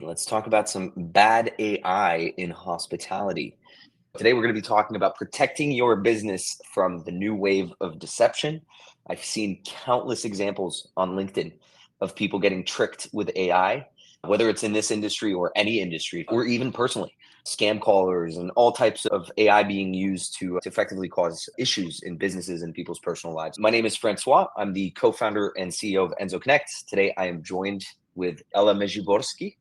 Let's talk about some bad AI in hospitality. Today, we're going to be talking about protecting your business from the new wave of deception. I've seen countless examples on LinkedIn of people getting tricked with AI, whether it's in this industry or any industry, or even personally. Scam callers and all types of AI being used to effectively cause issues in businesses and people's personal lives. My name is Francois. I'm the co-founder and CEO of Enso Connect. Today, I am joined with Ela Mezhiborsky.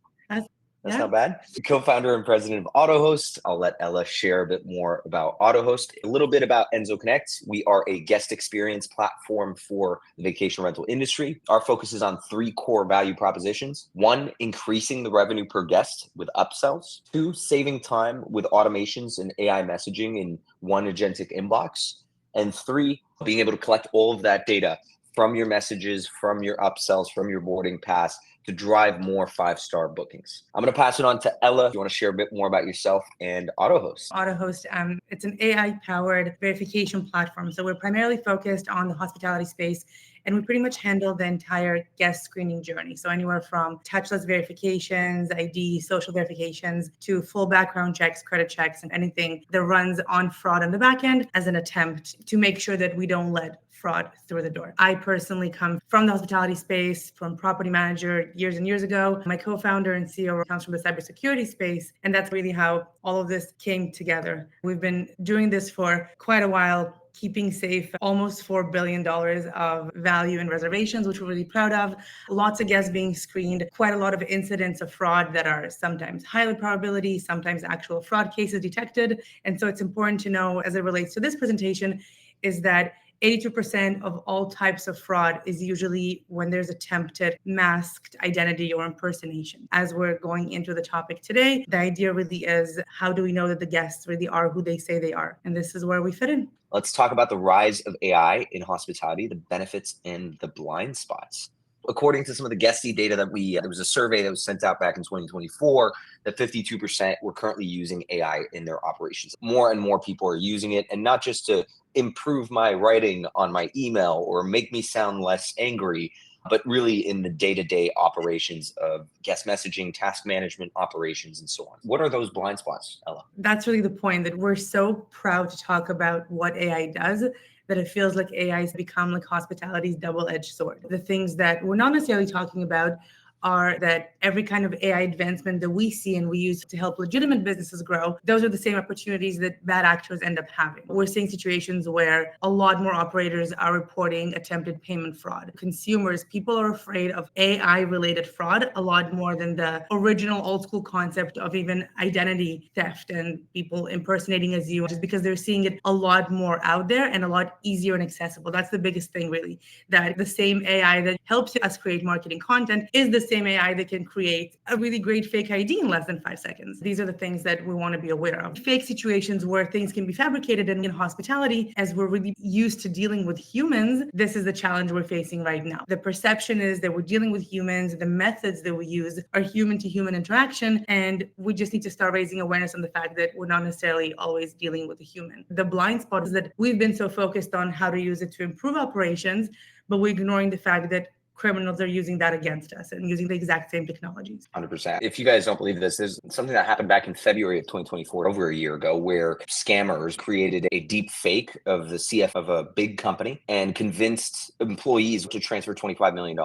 That's not bad. Co-founder and president of Autohost. I'll let Ela share a bit more about Autohost. A little bit about Enso Connect. We are a guest experience platform for the vacation rental industry. Our focus is on three core value propositions. One, increasing the revenue per guest with upsells. Two, saving time with automations and AI messaging in one agentic inbox. And three, being able to collect all of that data from your messages, from your upsells, from your boarding pass, to drive more 5-star bookings. I'm going to pass it on to Ela. If you want to share a bit more about yourself and Autohost. Autohost, it's an AI-powered verification platform. So we're primarily focused on the hospitality space, and we pretty much handle the entire guest screening journey. So anywhere from touchless verifications, ID, social verifications, to full background checks, credit checks, and anything that runs on fraud on the back end as an attempt to make sure that we don't let fraud through the door. I personally come from the hospitality space, from property manager years and years ago. My co-founder and CEO comes from the cybersecurity space, and that's really how all of this came together. We've been doing this for quite a while, keeping safe almost $4 billion of value in reservations, which we're really proud of. Lots of guests being screened, quite a lot of incidents of fraud that are sometimes high probability, sometimes actual fraud cases detected. And so it's important to know, as it relates to this presentation, is that 82% of all types of fraud is usually when there's attempted masked identity or impersonation. As we're going into the topic today, the idea really is, how do we know that the guests really are who they say they are? And this is where we fit in. Let's talk about the rise of AI in hospitality, the benefits and the blind spots. According to some of the guesty data that there was a survey that was sent out back in 2024 that 52% were currently using AI in their operations. More and more people are using it, and not just to improve my writing on my email or make me sound less angry, but really in the day-to-day operations of guest messaging, task management operations, and so on. What are those blind spots, Ela? That's really the point, that we're so proud to talk about what AI does, that it feels like AI has become like hospitality's double-edged sword. The things that we're not necessarily talking about are that every kind of AI advancement that we see and we use to help legitimate businesses grow, those are the same opportunities that bad actors end up having. We're seeing situations where a lot more operators are reporting attempted payment fraud. Consumers, people are afraid of AI-related fraud a lot more than the original old school concept of even identity theft and people impersonating as you, just because they're seeing it a lot more out there and a lot easier and accessible. That's the biggest thing, really, that the same AI that helps us create marketing content is the same AI that can create a really great fake ID in less than 5 seconds. These are the things that we want to be aware of. Fake situations where things can be fabricated, and in hospitality, as we're really used to dealing with humans, this is the challenge we're facing right now. The perception is that we're dealing with humans, the methods that we use are human-to-human interaction, and we just need to start raising awareness on the fact that we're not necessarily always dealing with a human. The blind spot is that we've been so focused on how to use it to improve operations, but we're ignoring the fact that criminals are using that against us and using the exact same technologies. 100%. If you guys don't believe this, there's something that happened back in February of 2024, over a year ago, where scammers created a deep fake of the CF of a big company and convinced employees to transfer $25 million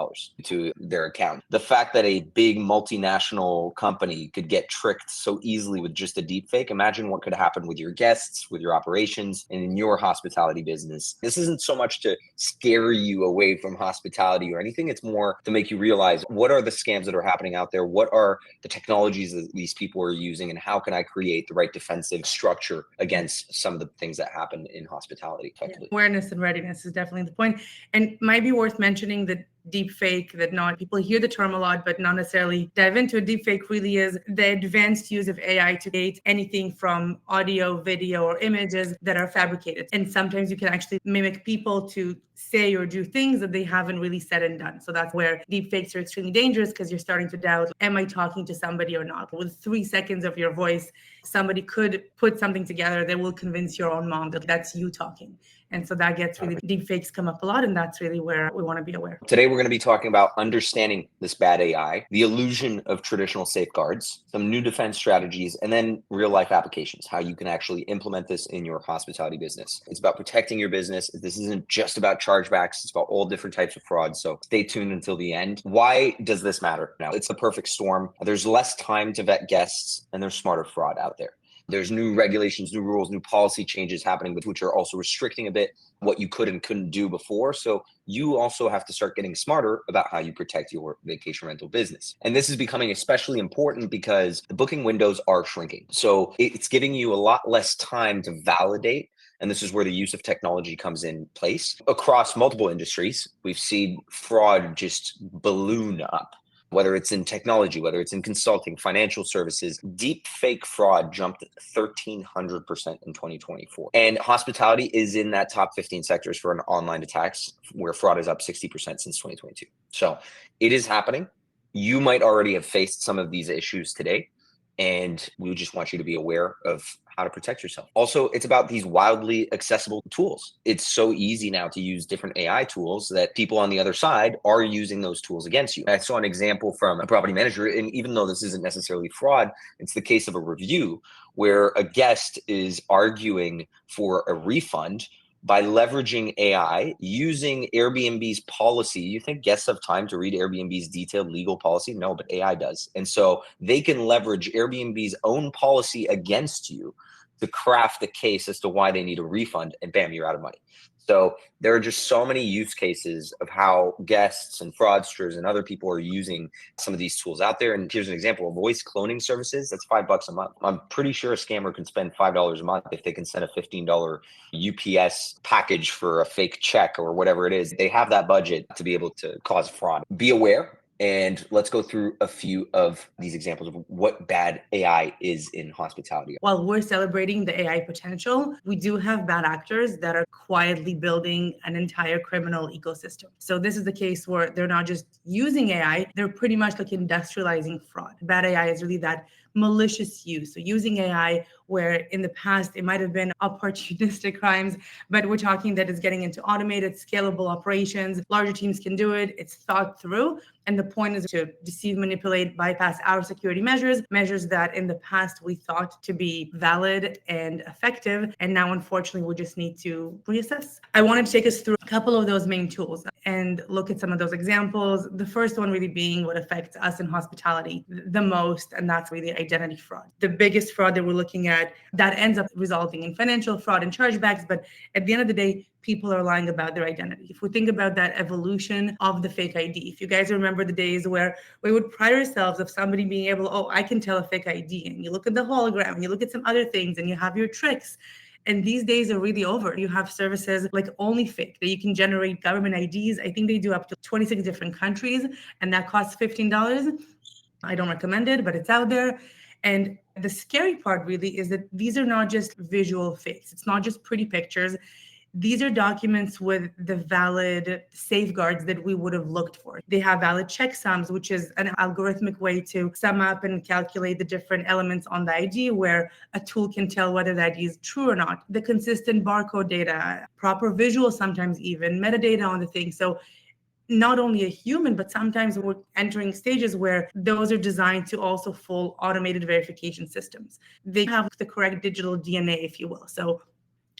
to their account. The fact that a big multinational company could get tricked so easily with just a deep fake, imagine what could happen with your guests, with your operations, and in your hospitality business. This isn't so much to scare you away from hospitality or anything. It's more to make you realize, what are the scams that are happening out there? What are the technologies that these people are using? And how can I create the right defensive structure against some of the things that happen in hospitality effectively? Awareness and readiness is definitely the point. And it might be worth mentioning that deepfake, that not people hear the term a lot, but not necessarily dive into it. Deepfake really is the advanced use of AI to create anything from audio, video, or images that are fabricated. And sometimes you can actually mimic people to say or do things that they haven't really said and done. So that's where deepfakes are extremely dangerous, because you're starting to doubt, am I talking to somebody or not? With 3 seconds of your voice, somebody could put something together that will convince your own mom that that's you talking. And so that gets really, deepfakes come up a lot, and that's really where we want to be aware. Today, we're going to be talking about understanding this bad AI, the illusion of traditional safeguards, some new defense strategies, and then real life applications, how you can actually implement this in your hospitality business. It's about protecting your business. This isn't just about chargebacks. It's about all different types of fraud. So stay tuned until the end. Why does this matter? Now, it's a perfect storm. There's less time to vet guests, and there's smarter fraud out there. There's new regulations, new rules, new policy changes happening, which are also restricting a bit what you could and couldn't do before. So you also have to start getting smarter about how you protect your vacation rental business. And this is becoming especially important because the booking windows are shrinking. So it's giving you a lot less time to validate. And this is where the use of technology comes in place. Across multiple industries, we've seen fraud just balloon up. Whether it's in technology, whether it's in consulting, financial services, deep fake fraud jumped 1,300% in 2024. And hospitality is in that top 15 sectors for an online attacks, where fraud is up 60% since 2022. So it is happening. You might already have faced some of these issues today, and we just want you to be aware of how to protect yourself. Also, it's about these wildly accessible tools. It's so easy now to use different AI tools that people on the other side are using those tools against you. I saw an example from a property manager, and even though this isn't necessarily fraud, it's the case of a review where a guest is arguing for a refund by leveraging AI, using Airbnb's policy. You think guests have time to read Airbnb's detailed legal policy? No, but AI does. And so they can leverage Airbnb's own policy against you to craft the case as to why they need a refund, and bam, you're out of money. So there are just so many use cases of how guests and fraudsters and other people are using some of these tools out there. And here's an example: voice cloning services. That's $5 a month. I'm pretty sure a scammer can spend $5 a month if they can send a $15 UPS package for a fake check or whatever it is. They have that budget to be able to cause fraud. Be aware. And let's go through a few of these examples of what bad AI is in hospitality. While we're celebrating the AI potential, we do have bad actors that are quietly building an entire criminal ecosystem. So this is the case where they're not just using AI, they're pretty much like industrializing fraud. Bad AI is really that malicious use. So using AI where in the past it might have been opportunistic crimes, but we're talking that it's getting into automated, scalable operations. Larger teams can do it. It's thought through. And the point is to deceive, manipulate, bypass our security measures that in the past we thought to be valid and effective. And now, unfortunately, we just need to reassess. I wanted to take us through a couple of those main tools and look at some of those examples. The first one really being what affects us in hospitality the most, and that's really identity fraud. The biggest fraud that we're looking at that ends up resulting in financial fraud and chargebacks, but at the end of the day, people are lying about their identity. If we think about that evolution of the fake ID, if you guys remember the days where we would pride ourselves of somebody being able, oh, I can tell a fake ID, and you look at the hologram, and you look at some other things, and you have your tricks. And these days are really over. You have services like OnlyFake that you can generate government IDs. I think they do up to 26 different countries, and that costs $15. I don't recommend it, but it's out there. And the scary part really is that these are not just visual fakes. It's not just pretty pictures. These are documents with the valid safeguards that we would have looked for. They have valid checksums, which is an algorithmic way to sum up and calculate the different elements on the ID, where a tool can tell whether the ID is true or not. The consistent barcode data, proper visual, sometimes even metadata on the thing. So not only a human, but sometimes we're entering stages where those are designed to also full automated verification systems. They have the correct digital DNA, if you will. So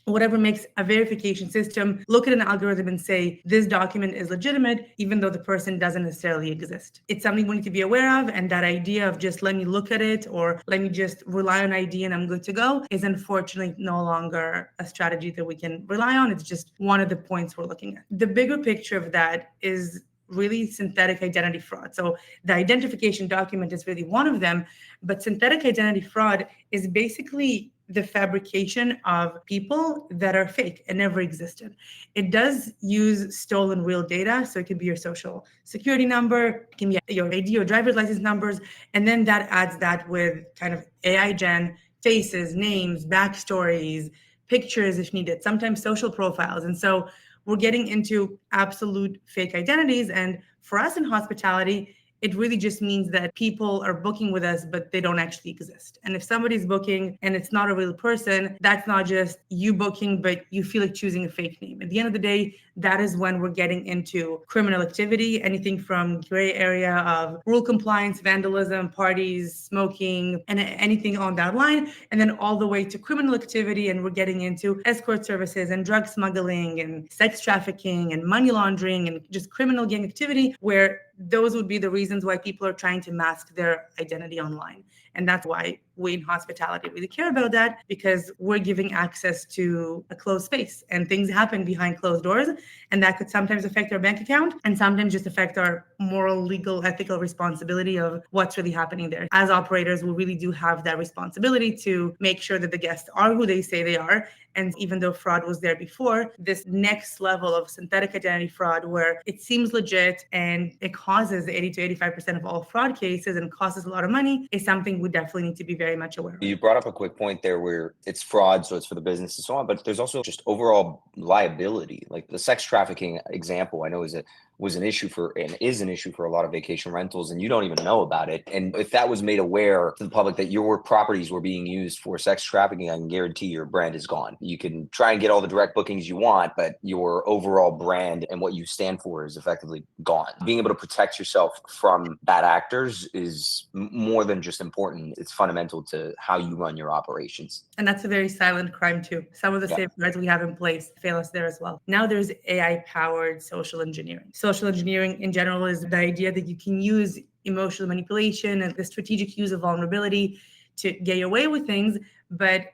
whatever makes a verification system look at an algorithm and say, this document is legitimate, even though the person doesn't necessarily exist. It's something we need to be aware of. And that idea of just let me look at it or let me just rely on ID and I'm good to go is unfortunately no longer a strategy that we can rely on. It's just one of the points we're looking at. The bigger picture of that is really synthetic identity fraud. So the identification document is really one of them, but synthetic identity fraud is basically the fabrication of people that are fake and never existed. It does use stolen real data. So it can be your social security number, it can be your ID or driver's license numbers. And then that adds that with kind of AI gen faces, names, backstories, pictures if needed, sometimes social profiles. And so we're getting into absolute fake identities. And for us in hospitality, It really just means that people are booking with us, but they don't actually exist. And if somebody's booking and it's not a real person, that's not just you booking, but you feel like choosing a fake name. At the end of the day, that is when we're getting into criminal activity, anything from gray area of rule compliance, vandalism, parties, smoking, and anything on that line, and then all the way to criminal activity. And we're getting into escort services and drug smuggling and sex trafficking and money laundering and just criminal gang activity, where those would be the reasons why people are trying to mask their identity online. And that's why we in hospitality really care about that, because we're giving access to a closed space and things happen behind closed doors. And that could sometimes affect our bank account and sometimes just affect our moral, legal, ethical responsibility of what's really happening there. As operators, we really do have that responsibility to make sure that the guests are who they say they are. And even though fraud was there before, this next level of synthetic identity fraud, where it seems legit and it causes 80 to 85% of all fraud cases and costs us a lot of money, is something we definitely need to be very much aware of. You brought up a quick point there where it's fraud, so it's for the business and so on, but there's also just overall liability. Like the sex trafficking example, I know was an issue for and is an issue for a lot of vacation rentals, and you don't even know about it. And if that was made aware to the public that your properties were being used for sex trafficking, I can guarantee your brand is gone. You can try and get all the direct bookings you want, but your overall brand and what you stand for is effectively gone. Being able to protect yourself from bad actors is more than just important. It's fundamental to how you run your operations. And that's a very silent crime too. Some of the safeguards we have in place fail us there as well. Now there's AI-powered social engineering. Social engineering in general is the idea that you can use emotional manipulation and the strategic use of vulnerability to get away with things. But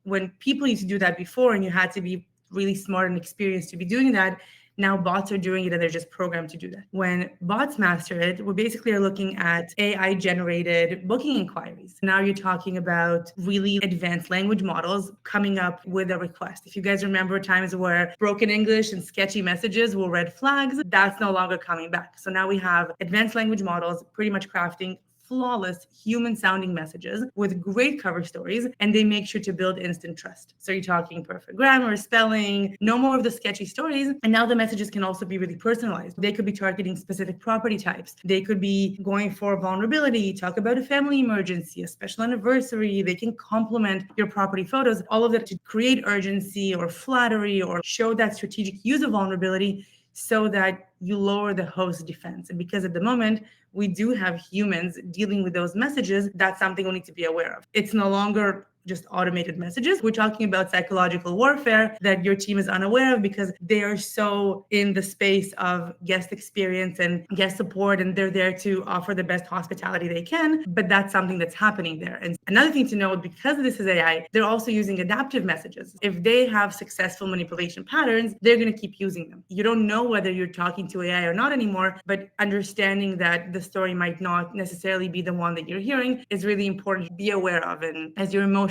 when people used to do that before and you had to be really smart and experienced to be doing that, now bots are doing it and they're just programmed to do that. When bots master it, we basically are looking at AI generated booking inquiries. Now you're talking about really advanced language models coming up with a request. If you guys remember times where broken English and sketchy messages were red flags, that's no longer coming back. So now we have advanced language models pretty much crafting flawless human sounding messages with great cover stories, and they make sure to build instant trust. So you're talking perfect grammar, spelling, no more of the sketchy stories. And now the messages can also be really personalized. They could be targeting specific property types. They could be going for vulnerability, talk about a family emergency, a special anniversary. They can complement your property photos, all of that to create urgency or flattery or show that strategic use of vulnerability so that you lower the host defense. And because at the moment, we do have humans dealing with those messages, that's something we need to be aware of. It's no longer just automated messages. We're talking about psychological warfare that your team is unaware of because they are so in the space of guest experience and guest support, and they're there to offer the best hospitality they can. But that's something that's happening there. And another thing to note, because this is AI, they're also using adaptive messages. If they have successful manipulation patterns, they're going to keep using them. You don't know whether you're talking to AI or not anymore, but understanding that the story might not necessarily be the one that you're hearing is really important to be aware of. And as your emotional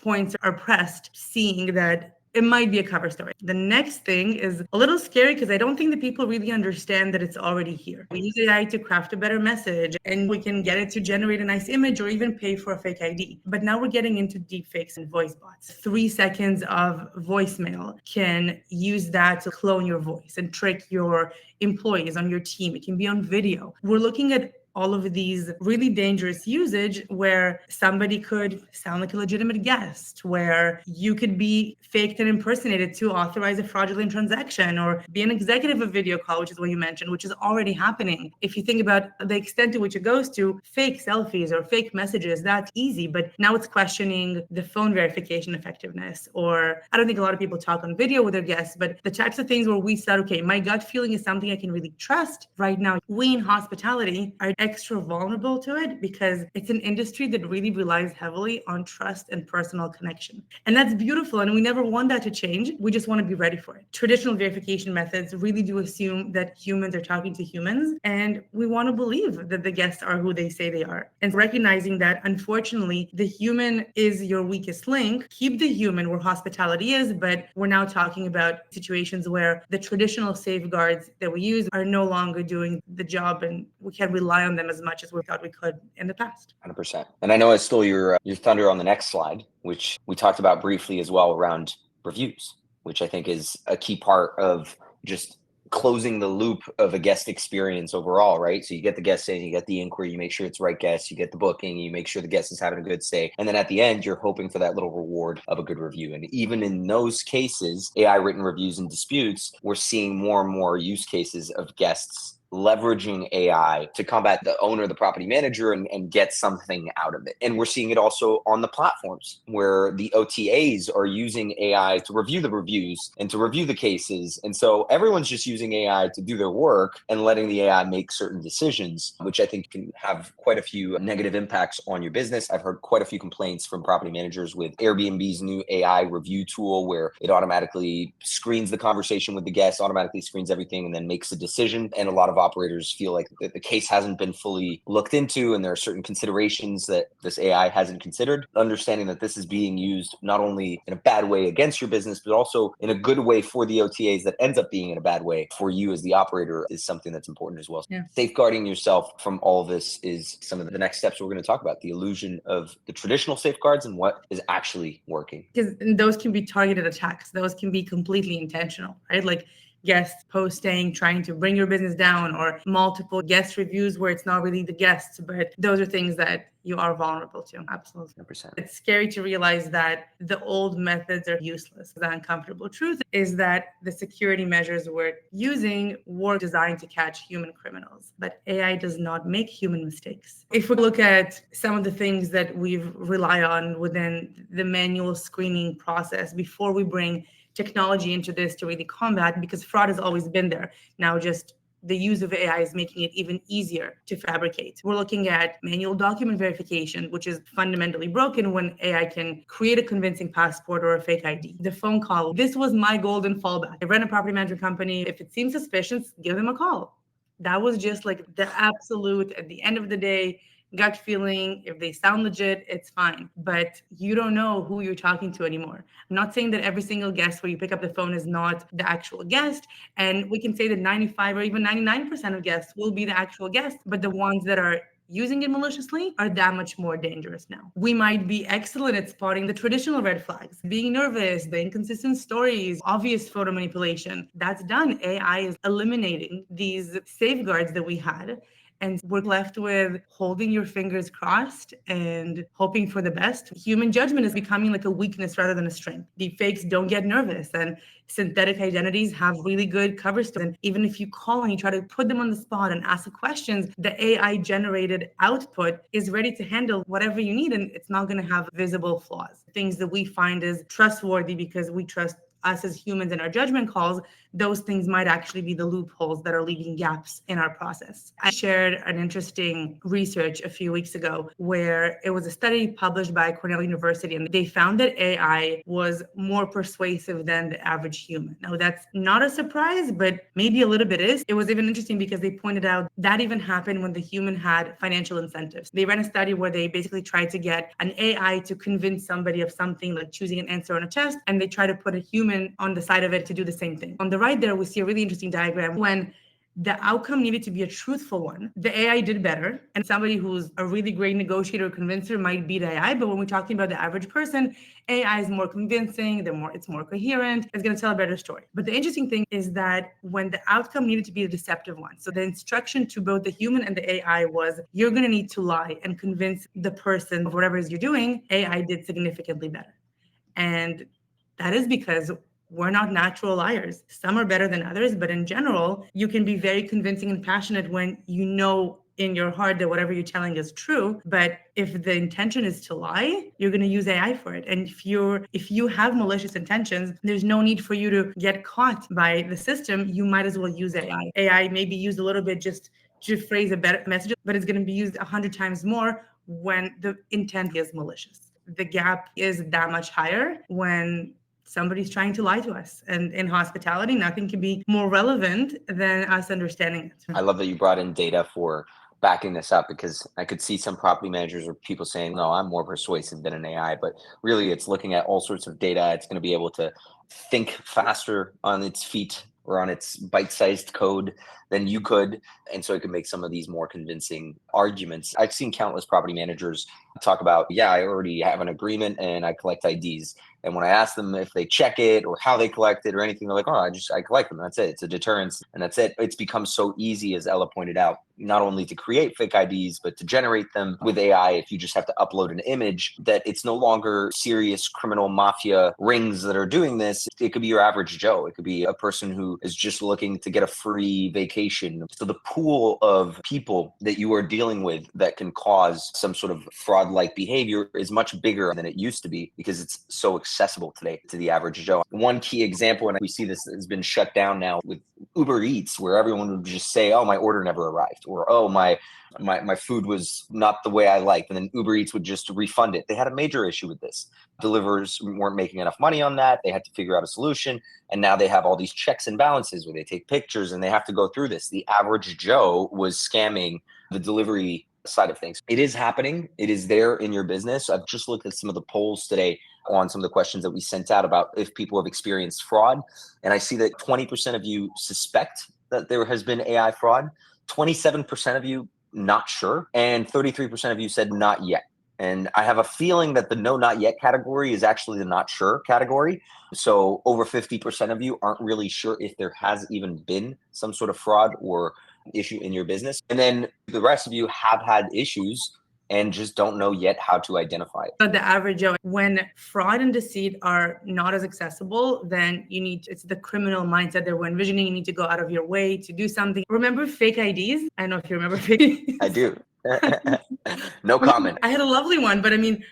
points are pressed, seeing that it might be a cover story. The next thing is a little scary because I don't think that people really understand that it's already here. We use AI to craft a better message and we can get it to generate a nice image or even pay for a fake ID. But now we're getting into deepfakes and voice bots. 3 seconds of voicemail can use that to clone your voice and trick your employees on your team. It can be on video. We're looking at all of these really dangerous usage where somebody could sound like a legitimate guest, where you could be faked and impersonated to authorize a fraudulent transaction or be an executive of video call, which is what you mentioned, which is already happening. If you think about the extent to which it goes to fake selfies or fake messages, that's easy. But now it's questioning the phone verification effectiveness. Or I don't think a lot of people talk on video with their guests, but the types of things where we said, okay, my gut feeling is something I can really trust right now. We in hospitality are extra vulnerable to it because it's an industry that really relies heavily on trust and personal connection. And that's beautiful. And we never want that to change. We just want to be ready for it. Traditional verification methods really do assume that humans are talking to humans. And we want to believe that the guests are who they say they are. And recognizing that, unfortunately, the human is your weakest link. Keep the human where hospitality is, but we're now talking about situations where the traditional safeguards that we use are no longer doing the job and we can't rely on them as much as we thought we could in the past. 100%. And I know I stole your thunder on the next slide, which we talked about briefly as well around reviews, which I think is a key part of just closing the loop of a guest experience overall, right? So you get the guest in, you get the inquiry, you make sure it's the right guest, you get the booking, you make sure the guest is having a good stay. And then at the end, you're hoping for that little reward of a good review. And even in those cases, AI written reviews and disputes, we're seeing more and more use cases of guests leveraging AI to combat the owner, the property manager, and get something out of it. And we're seeing it also on the platforms where the OTAs are using AI to review the reviews and to review the cases. And so everyone's just using AI to do their work and letting the AI make certain decisions, which I think can have quite a few negative impacts on your business. I've heard quite a few complaints from property managers with Airbnb's new AI review tool, where it automatically screens the conversation with the guest, automatically screens everything, and then makes a decision. And a lot of operators feel like the case hasn't been fully looked into, and there are certain considerations that this AI hasn't considered. Understanding that this is being used not only in a bad way against your business, but also in a good way for the OTAs that ends up being in a bad way for you as the operator is something that's important as well. Yeah. Safeguarding yourself from all of this is some of the next steps we're going to talk about, the illusion of the traditional safeguards and what is actually working. Because those can be targeted attacks. Those can be completely intentional, right? Like guest posting, trying to bring your business down, or multiple guest reviews where it's not really the guests, but those are things that you are vulnerable to. Absolutely. 100%. It's scary to realize that the old methods are useless. The uncomfortable truth is that the security measures we're using were designed to catch human criminals, but AI does not make human mistakes. If we look at some of the things that we rely on within the manual screening process before we bring technology into this to really combat, because fraud has always been there. Now just the use of AI is making it even easier to fabricate. We're looking at manual document verification, which is fundamentally broken when AI can create a convincing passport or a fake ID. The phone call, this was my golden fallback. I ran a property management company. If it seems suspicious, give them a call. That was just like the absolute, at the end of the day, gut feeling. If they sound legit, it's fine. But you don't know who you're talking to anymore. I'm not saying that every single guest where you pick up the phone is not the actual guest. And we can say that 95 or even 99% of guests will be the actual guest, but the ones that are using it maliciously are that much more dangerous now. We might be excellent at spotting the traditional red flags, being nervous, the inconsistent stories, obvious photo manipulation. That's done. AI is eliminating these safeguards that we had. And we're left with holding your fingers crossed and hoping for the best. Human judgment is becoming like a weakness rather than a strength. Deepfakes don't get nervous, and synthetic identities have really good cover stories. And even if you call and you try to put them on the spot and ask questions, the AI generated output is ready to handle whatever you need, and it's not going to have visible flaws. Things that we find is trustworthy because we trust us as humans in our judgment calls, those things might actually be the loopholes that are leaving gaps in our process. I shared an interesting research a few weeks ago where it was a study published by Cornell University, and they found that AI was more persuasive than the average human. Now, that's not a surprise, but maybe a little bit is. It was even interesting because they pointed out that even happened when the human had financial incentives. They ran a study where they basically tried to get an AI to convince somebody of something, like choosing an answer on a test, and they try to put a human on the side of it to do the same thing. On the right there, we see a really interesting diagram. When the outcome needed to be a truthful one, the AI did better. And somebody who's a really great negotiator or convincer might beat AI. But when we're talking about the average person, AI is more convincing, it's more coherent, it's going to tell a better story. But the interesting thing is that when the outcome needed to be a deceptive one, so the instruction to both the human and the AI was, you're going to need to lie and convince the person of whatever it is you're doing, AI did significantly better. And that is because we're not natural liars. Some are better than others, but in general, you can be very convincing and passionate when you know in your heart that whatever you're telling is true. But if the intention is to lie, you're going to use AI for it. And if you have malicious intentions, there's no need for you to get caught by the system. You might as well use AI. AI may be used a little bit just to phrase a better message, but it's going to be used 100 times more when the intent is malicious. The gap is that much higher when somebody's trying to lie to us. And in hospitality, nothing can be more relevant than us understanding it. I love that you brought in data for backing this up, because I could see some property managers or people saying, no, I'm more persuasive than an AI, but really it's looking at all sorts of data. It's going to be able to think faster on its feet or on its bite-sized code than you could. And so it could make some of these more convincing arguments. I've seen countless property managers talk about, yeah, I already have an agreement and I collect IDs. And when I ask them if they check it or how they collect it or anything, they're like, oh, I collect them. That's it. It's a deterrence. And that's it. It's become so easy, as Ela pointed out, not only to create fake IDs, but to generate them with AI. If you just have to upload an image, that it's no longer serious criminal mafia rings that are doing this. It could be your average Joe. It could be a person who is just looking to get a free vacation. So the pool of people that you are dealing with that can cause some sort of fraud-like behavior is much bigger than it used to be, because it's so accessible today to the average Joe. One key example, and we see this has been shut down now with Uber Eats, where everyone would just say, oh, my order never arrived, or oh, my food was not the way I liked, and then Uber Eats would just refund it. They had a major issue with this. Deliverers weren't making enough money on that. They had to figure out a solution, and now they have all these checks and balances where they take pictures and they have to go through this. The average Joe was scamming the delivery side of things. It is happening. It is there in your business. I've just looked at some of the polls today on some of the questions that we sent out about if people have experienced fraud. And I see that 20% of you suspect that there has been AI fraud, 27% of you not sure, and 33% of you said not yet. And I have a feeling that the no, not yet category is actually the not sure category. So over 50% of you aren't really sure if there has even been some sort of fraud or issue in your business. And then the rest of you have had issues and just don't know yet how to identify it. But the average Joe, when fraud and deceit are not as accessible, then it's the criminal mindset that we're envisioning. You need to go out of your way to do something. Remember fake IDs? I don't know if you remember fake IDs. I do. No comment. I had a lovely one, but I mean,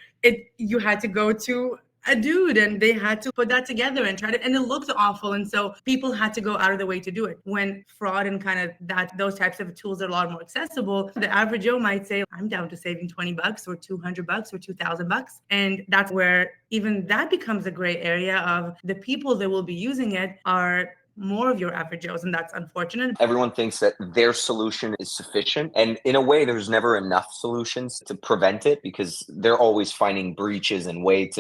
you had to go to a dude and they had to put that together and and it looked awful. And so people had to go out of the way to do it. When fraud and kind of those types of tools are a lot more accessible, the average Joe might say, I'm down to saving $20 or $200 or $2,000. And that's where even that becomes a gray area of the people that will be using it are more of your average Joes, and that's unfortunate. Everyone thinks that their solution is sufficient. And in a way, there's never enough solutions to prevent it, because they're always finding breaches and ways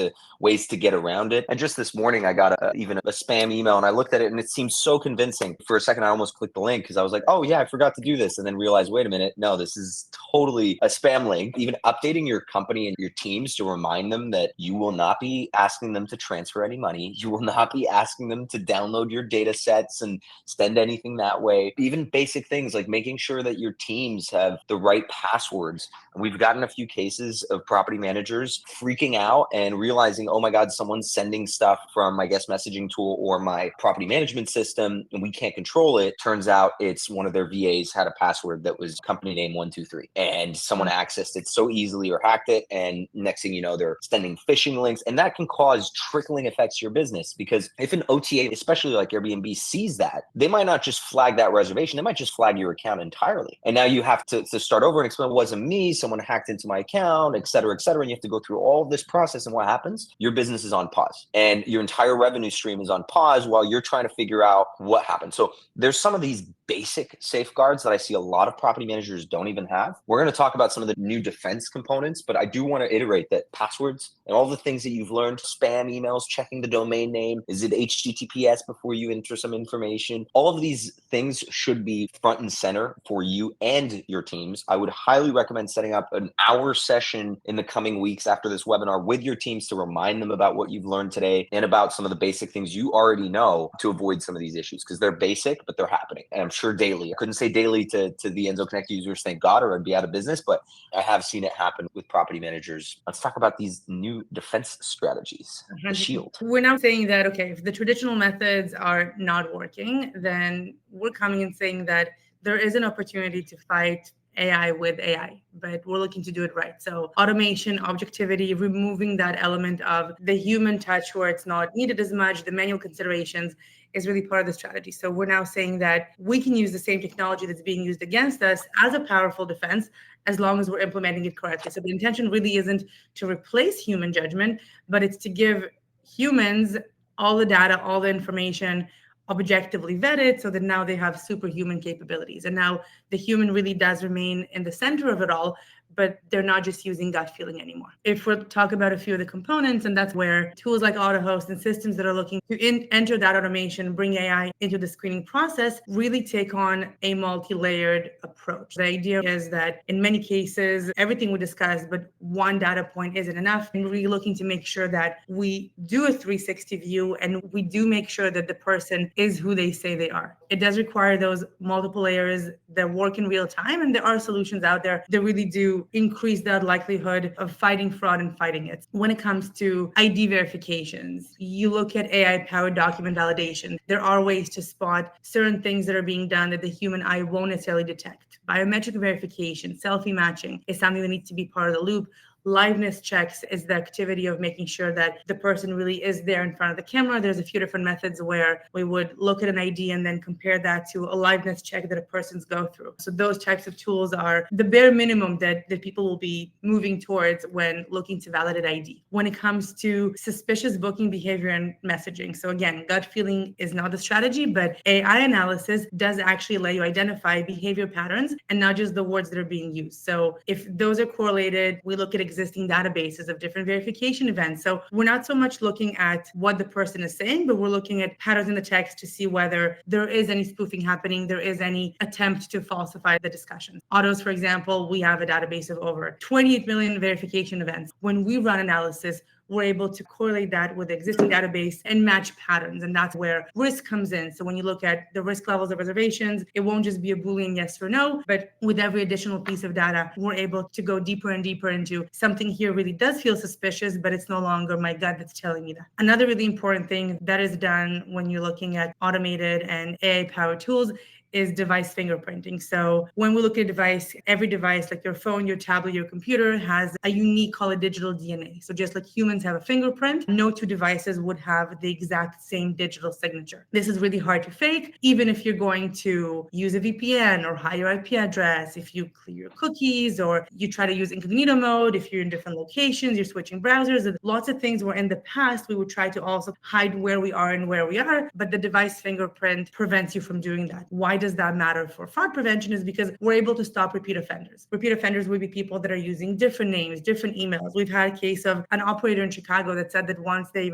to get around it. And just this morning, I got even a spam email, and I looked at it and it seemed so convincing. For a second, I almost clicked the link because I was like, oh yeah, I forgot to do this. And then realized, wait a minute, no, this is totally a spam link. Even updating your company and your teams to remind them that you will not be asking them to transfer any money. You will not be asking them to download your data sets and spend anything that way. Even basic things like making sure that your teams have the right passwords. And we've gotten a few cases of property managers freaking out and realizing, oh my God, someone's sending stuff from my guest messaging tool or my property management system and we can't control it. Turns out it's one of their VAs had a password that was company name 123, and someone accessed it so easily or hacked it. And next thing you know, they're sending phishing links, and that can cause trickling effects to your business. Because if an OTA, especially like Airbnb, sees that, they might not just flag that reservation, they might just flag your account entirely. And now you have to start over and explain, it wasn't me, someone hacked into my account, et cetera, et cetera. And you have to go through all of this process. And what happens? Your business is on pause and your entire revenue stream is on pause while you're trying to figure out what happened. So there's some of these basic safeguards that I see a lot of property managers don't even have. We're going to talk about some of the new defense components, but I do want to iterate that passwords and all the things that you've learned, spam emails, checking the domain name, is it HTTPS before you enter some information? All of these things should be front and center for you and your teams. I would highly recommend setting up an hour session in the coming weeks after this webinar with your teams to remind them about what you've learned today and about some of the basic things you already know to avoid some of these issues, because they're basic, but they're happening. And I'm sure daily. I couldn't say daily to the Enso Connect users, thank God, or I'd be out of business, but I have seen it happen with property managers. Let's talk about these new defense strategies, the shield. We're now saying that, okay, if the traditional methods are not working, then we're coming and saying that there is an opportunity to fight AI with AI, but we're looking to do it right. So automation, objectivity, removing that element of the human touch where it's not needed as much, the manual considerations is really part of the strategy. So we're now saying that we can use the same technology that's being used against us as a powerful defense, as long as we're implementing it correctly. So the intention really isn't to replace human judgment, but it's to give humans all the data, all the information, objectively vetted, so that now they have superhuman capabilities. And now the human really does remain in the center of it all, but they're not just using gut feeling anymore. If we're talking about a few of the components, and that's where tools like Autohost and systems that are looking to enter that automation, bring AI into the screening process, really take on a multi-layered approach. The idea is that in many cases, everything we discussed, but one data point isn't enough. And really looking to make sure that we do a 360 view and we do make sure that the person is who they say they are. It does require those multiple layers that work in real time. And there are solutions out there that really do increase that likelihood of fighting fraud and fighting it. When it comes to ID verifications, you look at AI-powered document validation. There are ways to spot certain things that are being done that the human eye won't necessarily detect. Biometric verification, selfie matching is something that needs to be part of the loop. Liveness checks is the activity of making sure that the person really is there in front of the camera. There's a few different methods where we would look at an ID and then compare that to a liveness check that a person's go through. So those types of tools are the bare minimum that people will be moving towards when looking to validate ID. When it comes to suspicious booking behavior and messaging, so again, gut feeling is not the strategy, but AI analysis does actually let you identify behavior patterns and not just the words that are being used. So if those are correlated, we look at existing databases of different verification events. So we're not so much looking at what the person is saying, but we're looking at patterns in the text to see whether there is any spoofing happening, there is any attempt to falsify the discussion. Autos, for example, we have a database of over 28 million verification events. When we run analysis, we're able to correlate that with the existing database and match patterns. And that's where risk comes in. So when you look at the risk levels of reservations, it won't just be a Boolean yes or no, but with every additional piece of data, we're able to go deeper and deeper into something here really does feel suspicious, but it's no longer my gut that's telling me that. Another really important thing that is done when you're looking at automated and AI-powered tools is device fingerprinting. So when we look at a device, every device, like your phone, your tablet, your computer, has a unique, call it digital DNA. So just like humans have a fingerprint, no two devices would have the exact same digital signature. This is really hard to fake, even if you're going to use a VPN or hide your IP address, if you clear your cookies, or you try to use incognito mode, if you're in different locations, you're switching browsers, and lots of things where in the past we would try to also hide where we are and where we are, but the device fingerprint prevents you from doing that. Why does that matter for fraud prevention? Is because we're able to stop repeat offenders. Repeat offenders would be people that are using different names, different emails. We've had a case of an operator in Chicago that said that once they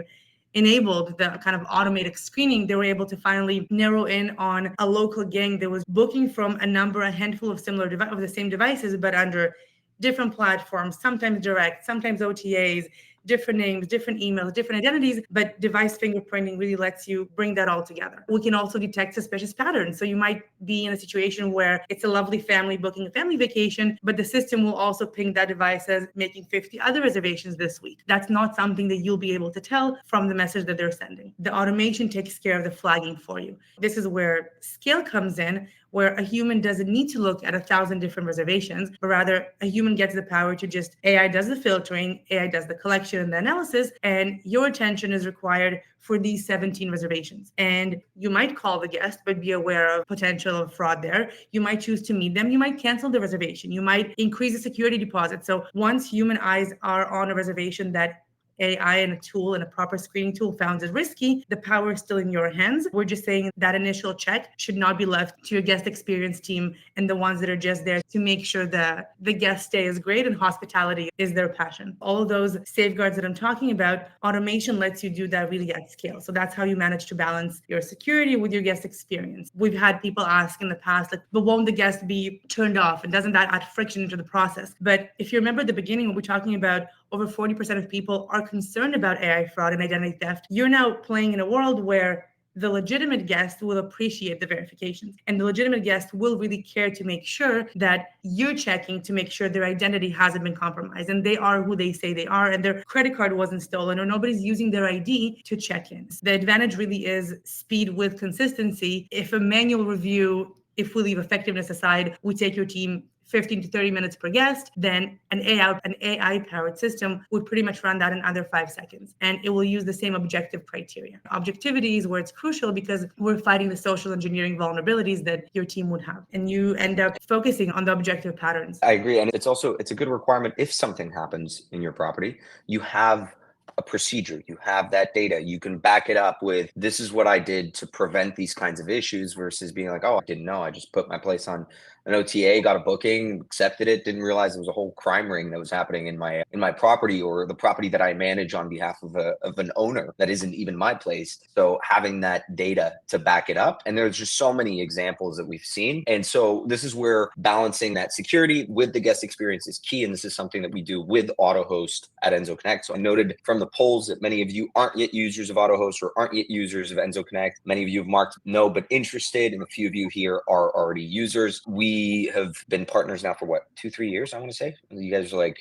enabled the kind of automated screening, they were able to finally narrow in on a local gang that was booking from a handful of similar of the same devices, but under different platforms, sometimes direct, sometimes OTAs, different names, different emails, different identities, but device fingerprinting really lets you bring that all together. We can also detect suspicious patterns. So you might be in a situation where it's a lovely family booking a family vacation, but the system will also ping that device as making 50 other reservations this week. That's not something that you'll be able to tell from the message that they're sending. The automation takes care of the flagging for you. This is where scale comes in, where a human doesn't need to look at 1,000 different reservations, but rather a human gets the power to just AI does the filtering, AI does the collection and the analysis, and your attention is required for these 17 reservations. And you might call the guest, but be aware of potential of fraud there. You might choose to meet them. You might cancel the reservation. You might increase the security deposit. So once human eyes are on a reservation that AI and a tool and a proper screening tool found is risky, the power is still in your hands. We're just saying that initial check should not be left to your guest experience team and the ones that are just there to make sure that the guest stay is great and hospitality is their passion. All of those safeguards that I'm talking about, automation lets you do that really at scale. So that's how you manage to balance your security with your guest experience. We've had people ask in the past, like, but won't the guest be turned off? And doesn't that add friction into the process? But if you remember at the beginning, when we're talking about over 40% of people are concerned about AI fraud and identity theft, you're now playing in a world where the legitimate guest will appreciate the verifications, and the legitimate guest will really care to make sure that you're checking to make sure their identity hasn't been compromised and they are who they say they are and their credit card wasn't stolen or nobody's using their ID to check in. The advantage really is speed with consistency. If a manual review, if we leave effectiveness aside, we take your team 15 to 30 minutes per guest, then an AI-powered system would pretty much run that in under 5 seconds. And it will use the same objective criteria. Objectivity is where it's crucial because we're fighting the social engineering vulnerabilities that your team would have. And you end up focusing on the objective patterns. I agree. And it's a good requirement. If something happens in your property, you have a procedure, you have that data, you can back it up with, this is what I did to prevent these kinds of issues, versus being like, oh, I didn't know, I just put my place on an OTA, got a booking, accepted it, didn't realize there was a whole crime ring that was happening in my property, or the property that I manage on behalf of an owner that isn't even my place. So having that data to back it up, and there's just so many examples that we've seen. And so this is where balancing that security with the guest experience is key. And this is something that we do with Autohost at Enso Connect. So I noted from the polls that many of you aren't yet users of Autohost or aren't yet users of Enso Connect. Many of you have marked no but interested, and a few of you here are already users. We have been partners now for what, 2-3 years, I want to say. You guys are like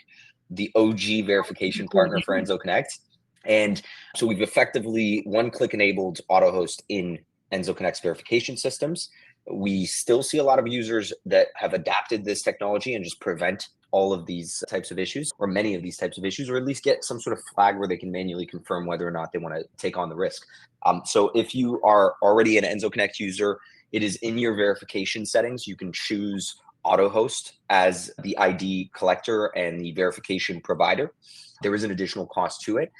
the OG verification partner for Enso Connect. And so we've effectively one-click enabled Autohost in Enso Connect's verification systems. We still see a lot of users that have adapted this technology and just prevent all of these types of issues, or many of these types of issues, or at least get some sort of flag where they can manually confirm whether or not they want to take on the risk. So if you are already an Enso Connect user, it is in your verification settings. You can choose Autohost as the ID collector and the verification provider. There is an additional cost to it,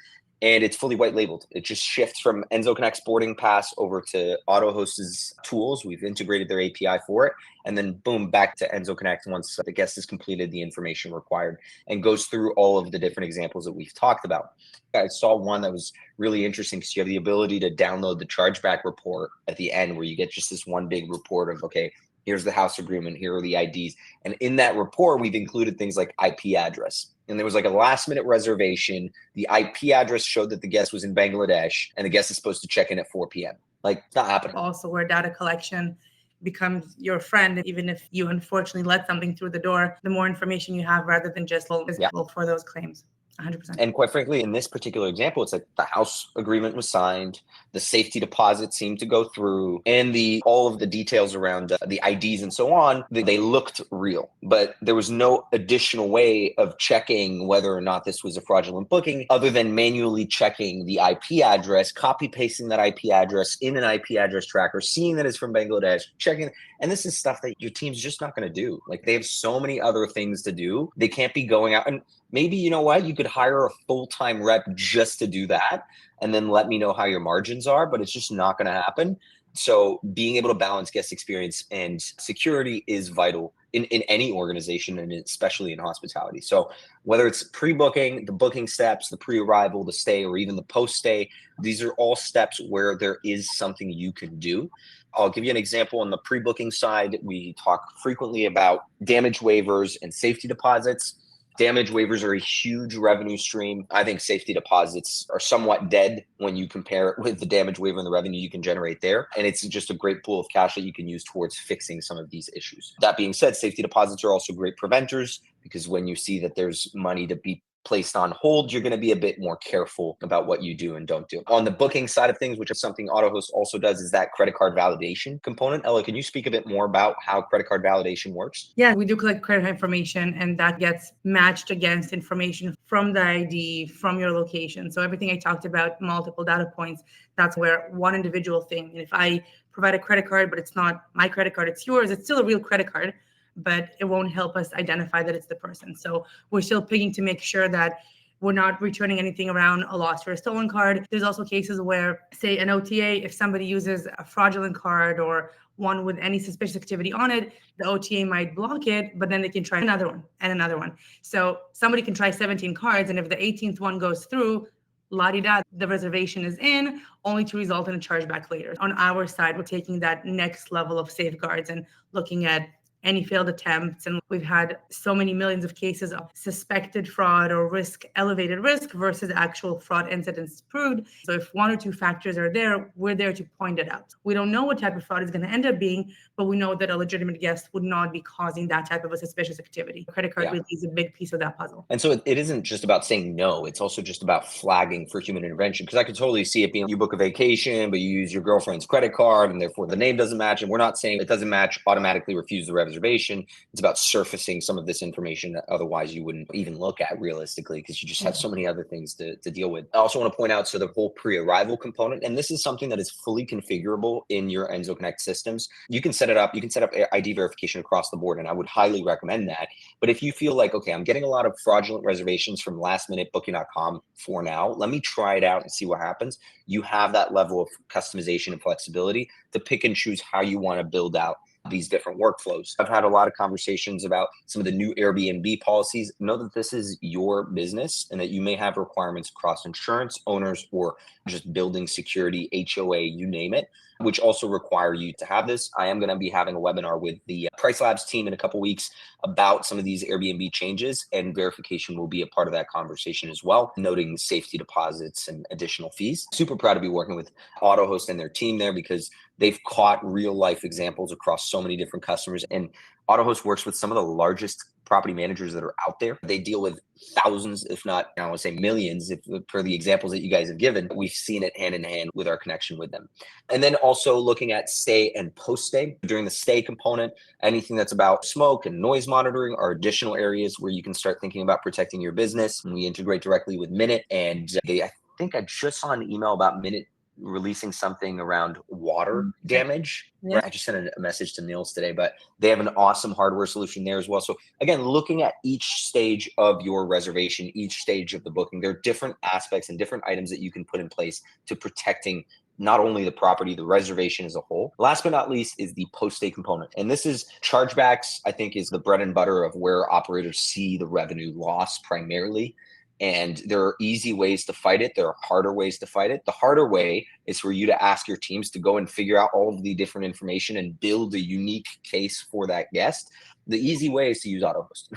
and it's fully white labeled. It just shifts from Enso Connect's boarding pass over to Autohost's tools. We've integrated their API for it, and then boom, back to Enso Connect once the guest has completed the information required, and goes through all of the different examples that we've talked about. I saw one that was really interesting because you have the ability to download the chargeback report at the end, where you get just this one big report of, okay, here's the house agreement, here are the IDs. And in that report, we've included things like IP address. And there was like a last minute reservation. The IP address showed that the guest was in Bangladesh, and the guest is supposed to check in at 4 p.m. Like, it's not happening. Also, where data collection becomes your friend, even if you unfortunately let something through the door, the more information you have rather than just visible for those claims. 100%. And quite frankly, in this particular example, it's like the house agreement was signed, the safety deposit seemed to go through, and all of the details around the IDs and so on, they looked real. But there was no additional way of checking whether or not this was a fraudulent booking other than manually checking the IP address, copy pasting that IP address in an IP address tracker, seeing that it's from Bangladesh, checking. And this is stuff that your team's just not going to do. Like, they have so many other things to do. They can't be going out and maybe, you know what, you could hire a full-time rep just to do that and then let me know how your margins are, but it's just not going to happen. So being able to balance guest experience and security is vital in any organization, and especially in hospitality. So whether it's pre-booking, the booking steps, the pre-arrival, the stay, or even the post-stay, these are all steps where there is something you can do. I'll give you an example. On the pre-booking side, we talk frequently about damage waivers and safety deposits. Damage waivers are a huge revenue stream. I think safety deposits are somewhat dead when you compare it with the damage waiver and the revenue you can generate there. And it's just a great pool of cash that you can use towards fixing some of these issues. That being said, safety deposits are also great preventers, because when you see that there's money to be placed on hold, you're going to be a bit more careful about what you do and don't do. On the booking side of things, which is something Autohost also does, is that credit card validation component. Ella, can you speak a bit more about how credit card validation works? Yeah, we do collect credit information, and that gets matched against information from the ID, from your location. So everything I talked about, multiple data points, that's where one individual thing. And if I provide a credit card, but it's not my credit card, it's yours, it's still a real credit card, but it won't help us identify that it's the person. So we're still picking to make sure that we're not returning anything around a lost or a stolen card. There's also cases where, say, an OTA, if somebody uses a fraudulent card or one with any suspicious activity on it, the OTA might block it, but then they can try another one and another one. So somebody can try 17 cards, and if the 18th one goes through, la-di-da, the reservation is in, only to result in a chargeback later. On our side, we're taking that next level of safeguards and looking at any failed attempts. And we've had so many millions of cases of suspected fraud or elevated risk versus actual fraud incidents proved. So if one or two factors are there, we're there to point it out. We don't know what type of fraud is going to end up being, but we know that a legitimate guest would not be causing that type of a suspicious activity. Credit card really is a big piece of that puzzle. And so it isn't just about saying no. It's also just about flagging for human intervention, because I could totally see it being you book a vacation, but you use your girlfriend's credit card and therefore the name doesn't match. And we're not saying it doesn't match, automatically refuse the reservation. It's about surfacing some of this information that otherwise you wouldn't even look at realistically, because you just have so many other things to deal with. I also want to point out, so the whole pre-arrival component, and this is something that is fully configurable in your Enso Connect systems. You can set it up. You can set up ID verification across the board, and I would highly recommend that. But if you feel like, okay, I'm getting a lot of fraudulent reservations from lastminutebooking.com for now, let me try it out and see what happens. You have that level of customization and flexibility to pick and choose how you want to build out these different workflows. I've had a lot of conversations about some of the new Airbnb policies. Know that this is your business and that you may have requirements across insurance, owners, or just building security, HOA, you name it, which also require you to have this. I am going to be having a webinar with the Price Labs team in a couple weeks about some of these Airbnb changes, and verification will be a part of that conversation as well, noting safety deposits and additional fees. Super proud to be working with Autohost and their team there because they've caught real life examples across so many different customers. And Autohost works with some of the largest property managers that are out there. They deal with thousands, if not, I want to say millions, if per the examples that you guys have given. We've seen it hand in hand with our connection with them. And then also looking at stay and post stay. During the stay component, anything that's about smoke and noise monitoring are additional areas where you can start thinking about protecting your business. And we integrate directly with Minute. And I think I just saw an email about Minute releasing something around water damage. Yeah. Right? I just sent a message to Niels today, but they have an awesome hardware solution there as well. So again, looking at each stage of your reservation, each stage of the booking, there are different aspects and different items that you can put in place to protecting not only the property, the reservation as a whole. Last but not least is the post-stay component. And this is chargebacks, I think, is the bread and butter of where operators see the revenue loss primarily. And there are easy ways to fight it. There are harder ways to fight it. The harder way is for you to ask your teams to go and figure out all of the different information and build a unique case for that guest. The easy way is to use Autohost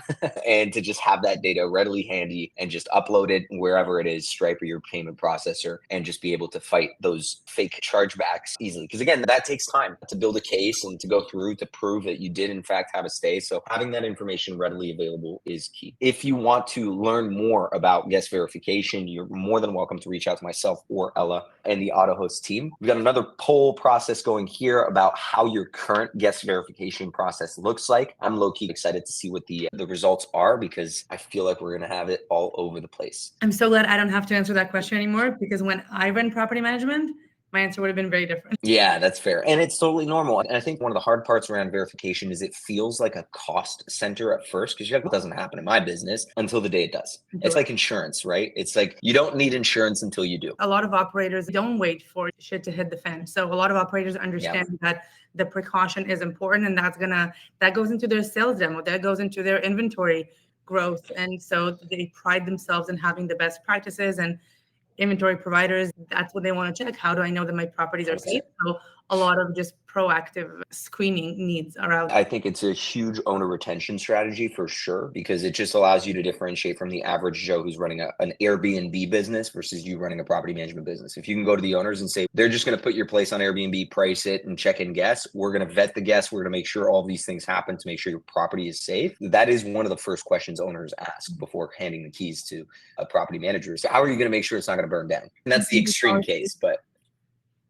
and to just have that data readily handy and just upload it wherever it is, Stripe or your payment processor, and just be able to fight those fake chargebacks easily. Because again, that takes time to build a case and to go through to prove that you did in fact have a stay. So having that information readily available is key. If you want to learn more about guest verification, you're more than welcome to reach out to myself or Ella and the Autohost team. We've got another poll process going here about how your current guest verification process looks like. I'm low-key excited to see what the results are because I feel like we're going to have it all over the place. I'm so glad I don't have to answer that question anymore because when I ran property management, my answer would have been very different. Yeah, that's fair. And it's totally normal. And I think one of the hard parts around verification is it feels like a cost center at first because it doesn't happen in my business until the day it does. It's like insurance, right? It's like you don't need insurance until you do. A lot of operators don't wait for shit to hit the fan. So a lot of operators understand that the precaution is important, and that goes into their sales demo, that goes into their inventory growth. And so they pride themselves in having the best practices and inventory providers. That's what they want to check. How do I know that my properties are safe? So a lot of just proactive screening needs are out. I think it's a huge owner retention strategy for sure, because it just allows you to differentiate from the average Joe who's running an Airbnb business versus you running a property management business. If you can go to the owners and say, they're just going to put your place on Airbnb, price it, and check in guests. We're going to vet the guests. We're going to make sure all these things happen to make sure your property is safe. That is one of the first questions owners ask before handing the keys to a property manager. So how are you going to make sure it's not going to burn down? And that's the extreme case, but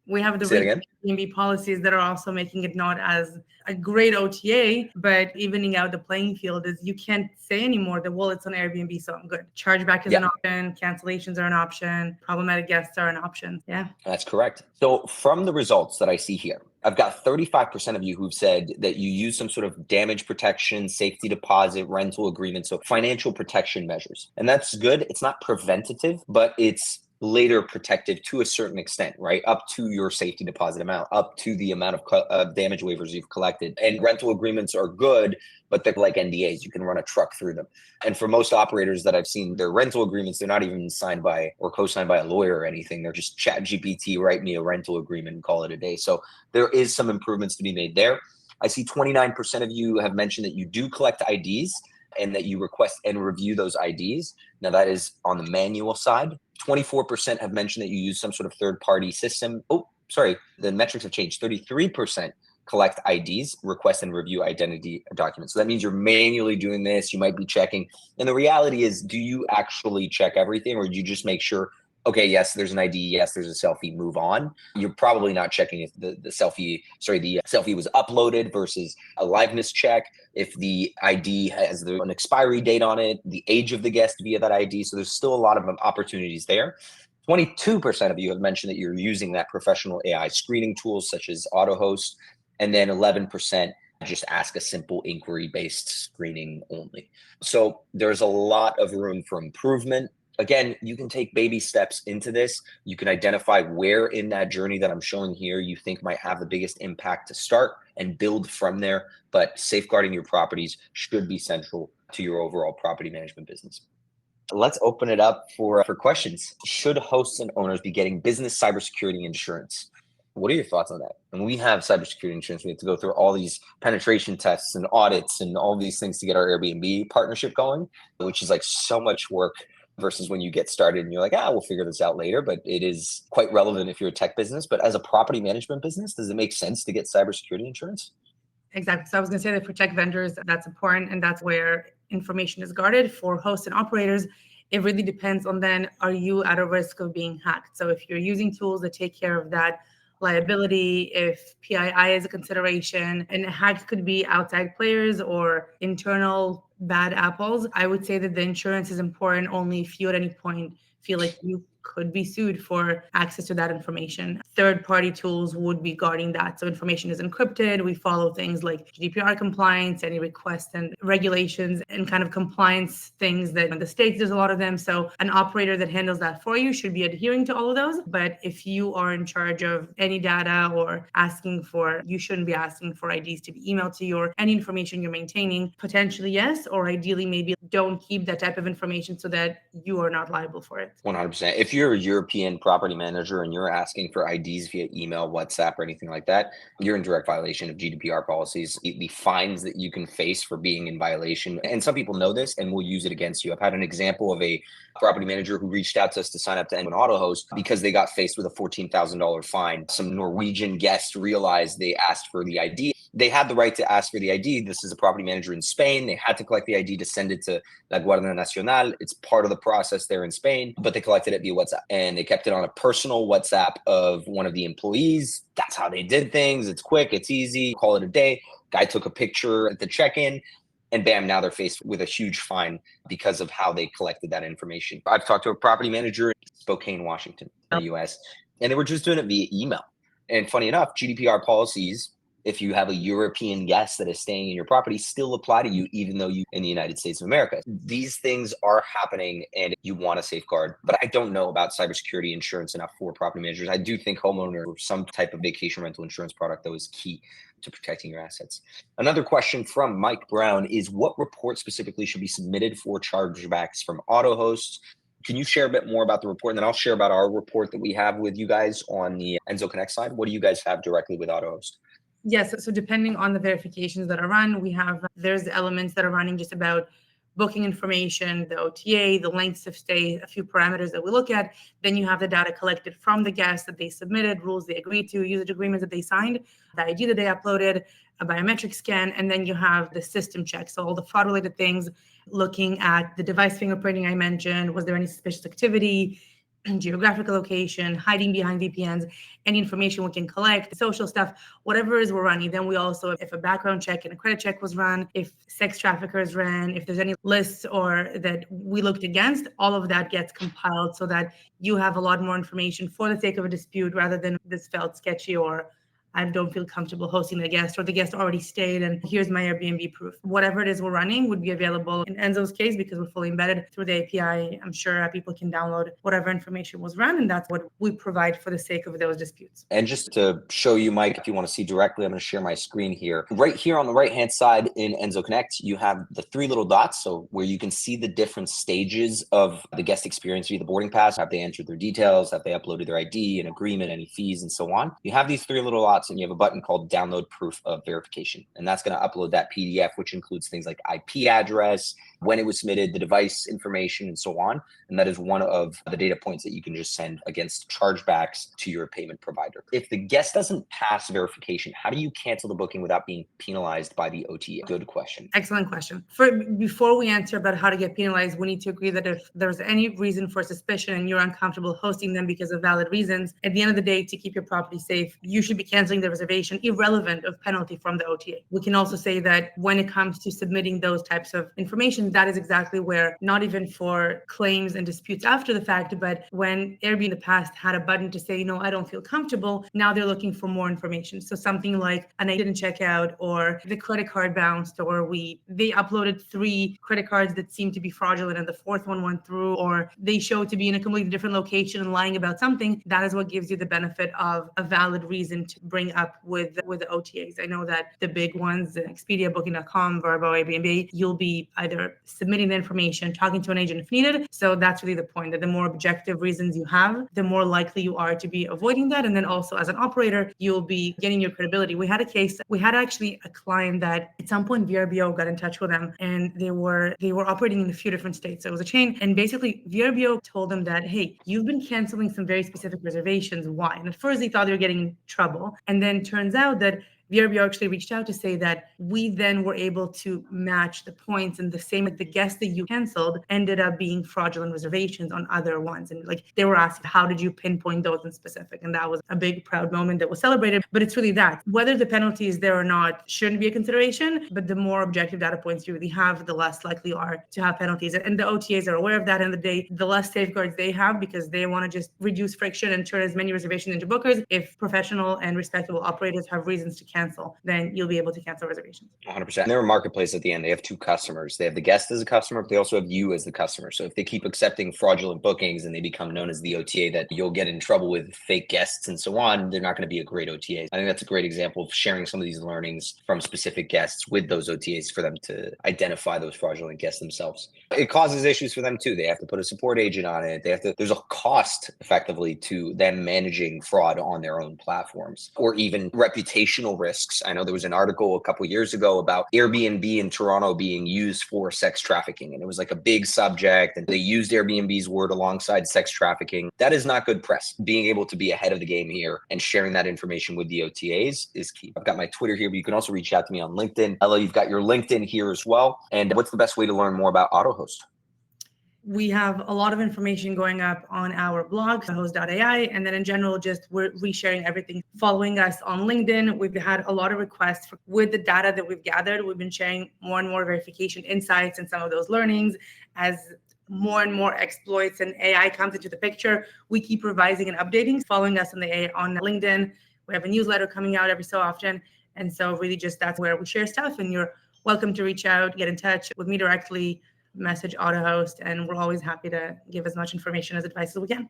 we have the Airbnb policies that are also making it not as a great OTA, but evening out the playing field is you can't say anymore that, well, it's on Airbnb, so I'm good. Chargeback is an option. Cancellations are an option. Problematic guests are an option. Yeah. That's correct. So from the results that I see here, I've got 35% of you who've said that you use some sort of damage protection, safety deposit, rental agreement, so financial protection measures. And that's good. It's not preventative, but it's later protective to a certain extent, right? Up to your safety deposit amount, up to the amount of damage waivers you've collected. And rental agreements are good, but they're like NDAs. You can run a truck through them. And for most operators that I've seen, their rental agreements, they're not even signed by or co-signed by a lawyer or anything. They're just ChatGPT, write me a rental agreement and call it a day. So there is some improvements to be made there. I see 29% of you have mentioned that you do collect IDs and that you request and review those IDs. Now that is on the manual side. 24% have mentioned that you use some sort of third-party system. Oh, sorry, the metrics have changed. 33% collect IDs, request and review identity documents. So that means you're manually doing this. You might be checking. And the reality is, do you actually check everything, or do you just make sure, okay, yes, there's an ID, yes, there's a selfie, move on? You're probably not checking if the selfie was uploaded versus a liveness check, if the ID has an expiry date on it, the age of the guest via that ID. So there's still a lot of opportunities there. 22% of you have mentioned that you're using that professional AI screening tools such as Autohost, and then 11% just ask a simple inquiry-based screening only. So there's a lot of room for improvement. Again, you can take baby steps into this. You can identify where in that journey that I'm showing here you think might have the biggest impact to start and build from there. But safeguarding your properties should be central to your overall property management business. Let's open it up for questions. Should hosts and owners be getting business cybersecurity insurance? What are your thoughts on that? When we have cybersecurity insurance, we have to go through all these penetration tests and audits and all these things to get our Airbnb partnership going, which is like so much work versus when you get started and you're like, we'll figure this out later. But it is quite relevant if you're a tech business. But as a property management business, does it make sense to get cybersecurity insurance? Exactly. So I was going to say that for tech vendors, that's important. And that's where information is guarded. For hosts and operators, it really depends on then, are you at a risk of being hacked? So if you're using tools that take care of that liability, if PII is a consideration, and hack could be outside players or internal bad apples, I would say that the insurance is important only if you at any point feel like you could be sued for access to that information. Third-party tools would be guarding that. So information is encrypted. We follow things like GDPR compliance, any requests and regulations and kind of compliance things that in the States, there's a lot of them. So an operator that handles that for you should be adhering to all of those. But if you are in charge of any data or you shouldn't be asking for IDs to be emailed to you or any information you're maintaining, potentially yes, or ideally maybe don't keep that type of information so that you are not liable for it. 100%. If you're a European property manager and you're asking for IDs via email, WhatsApp, or anything like that, you're in direct violation of GDPR policies. The fines that you can face for being in violation, and some people know this and will use it against you. I've had an example of a property manager who reached out to us to sign up to Enso Autohost because they got faced with a $14,000 fine. Some Norwegian guest realized they asked for the ID. They had the right to ask for the ID. This is a property manager in Spain. They had to collect the ID to send it to La Guardia Nacional. It's part of the process there in Spain, but they collected it via WhatsApp and they kept it on a personal WhatsApp of one of the employees. That's how they did things. It's quick, it's easy, call it a day. Guy took a picture at the check-in and bam, now they're faced with a huge fine because of how they collected that information. I've talked to a property manager in Spokane, Washington, in the US, and they were just doing it via email. And funny enough, GDPR policies, if you have a European guest that is staying in your property, still apply to you, even though you're in the United States of America. These things are happening and you want to safeguard. But I don't know about cybersecurity insurance enough for property managers. I do think homeowner or some type of vacation rental insurance product, though, is key to protecting your assets. Another question from Mike Brown is, what report specifically should be submitted for chargebacks from Autohost? Can you share a bit more about the report? And then I'll share about our report that we have with you guys on the Enso Connect side. What do you guys have directly with Autohost? Yes. So depending on the verifications that are run, there's elements that are running just about booking information, the OTA, the lengths of stay, a few parameters that we look at. Then you have the data collected from the guests that they submitted, rules they agreed to, usage agreements that they signed, the ID that they uploaded, a biometric scan, and then you have the system check. So all the fraud related things, looking at the device fingerprinting I mentioned, was there any suspicious activity, geographical location, hiding behind VPNs, any information we can collect, social stuff, whatever is we're running. Then we also, if a background check and a credit check was run, if sex traffickers ran, if there's any lists or that we looked against, all of that gets compiled so that you have a lot more information for the sake of a dispute rather than this felt sketchy or I don't feel comfortable hosting the guest or the guest already stayed and here's my Airbnb proof. Whatever it is we're running would be available in Enso's case because we're fully embedded through the API. I'm sure people can download whatever information was run and that's what we provide for the sake of those disputes. And just to show you, Mike, if you want to see directly, I'm going to share my screen here. Right here on the right-hand side in Enso Connect, you have the three little dots. So where you can see the different stages of the guest experience via the boarding pass. Have they entered their details? Have they uploaded their ID, an agreement, any fees, and so on? You have these three little dots and you have a button called download proof of verification. And that's going to upload that PDF, which includes things like IP address, when it was submitted, the device information, and so on. And that is one of the data points that you can just send against chargebacks to your payment provider. If the guest doesn't pass verification, how do you cancel the booking without being penalized by the OTA? Good question. Excellent question. Before we answer about how to get penalized, we need to agree that if there's any reason for suspicion and you're uncomfortable hosting them because of valid reasons, at the end of the day, to keep your property safe, you should be canceling the reservation irrelevant of penalty from the OTA. We can also say that when it comes to submitting those types of information, that is exactly where, not even for claims and disputes after the fact, but when Airbnb in the past had a button to say, I don't feel comfortable, now they're looking for more information. So something like, and I didn't check out, or the credit card bounced, or they uploaded 3 credit cards that seemed to be fraudulent and the 4th one went through, or they showed to be in a completely different location and lying about something. That is what gives you the benefit of a valid reason to bring up with the OTAs. I know that the big ones, Expedia, Booking.com, Vrbo, Airbnb, you'll be either submitting the information, talking to an agent if needed. So that's really the point, that the more objective reasons you have, the more likely you are to be avoiding that. And then also as an operator, you'll be getting your credibility. We had actually a client that at some point VRBO got in touch with them, and they were operating in a few different states. So it was a chain. And basically VRBO told them that, hey, you've been canceling some very specific reservations. Why? And at first they thought they were getting in trouble. And then turns out that VRBO actually reached out to say that we then were able to match the points, and the same with the guests that you canceled ended up being fraudulent reservations on other ones. And they were asked, how did you pinpoint those in specific? And that was a big, proud moment that was celebrated. But it's really that whether the penalty is there or not shouldn't be a consideration, but the more objective data points you really have, the less likely you are to have penalties. And the OTAs are aware of that. And the day, the less safeguards they have, because they want to just reduce friction and turn as many reservations into bookers. If professional and respectable operators have reasons to cancel, then you'll be able to cancel reservations. 100%. They're a marketplace at the end. They have 2 customers. They have the guest as a customer, but they also have you as the customer. So if they keep accepting fraudulent bookings and they become known as the OTA that you'll get in trouble with fake guests and so on, they're not going to be a great OTA. I think that's a great example of sharing some of these learnings from specific guests with those OTAs for them to identify those fraudulent guests themselves. It causes issues for them too. They have to put a support agent on it. There's a cost effectively to them managing fraud on their own platforms, or even reputational risks. I know there was an article a couple of years ago about Airbnb in Toronto being used for sex trafficking. And it was like a big subject, and they used Airbnb's word alongside sex trafficking. That is not good press. Being able to be ahead of the game here and sharing that information with the OTAs is key. I've got my Twitter here, but you can also reach out to me on LinkedIn. Ella, you've got your LinkedIn here as well. And what's the best way to learn more about Autohost? We have a lot of information going up on our blog, host.ai, and then in general, we're resharing everything. Following us on LinkedIn, we've had a lot of requests with the data that we've gathered. We've been sharing more and more verification insights and some of those learnings. As more and more exploits and AI comes into the picture, we keep revising and updating. Following us on LinkedIn, we have a newsletter coming out every so often. And so really that's where we share stuff, and you're welcome to reach out, get in touch with me directly, message Autohost, and we're always happy to give as much information as advice as we can.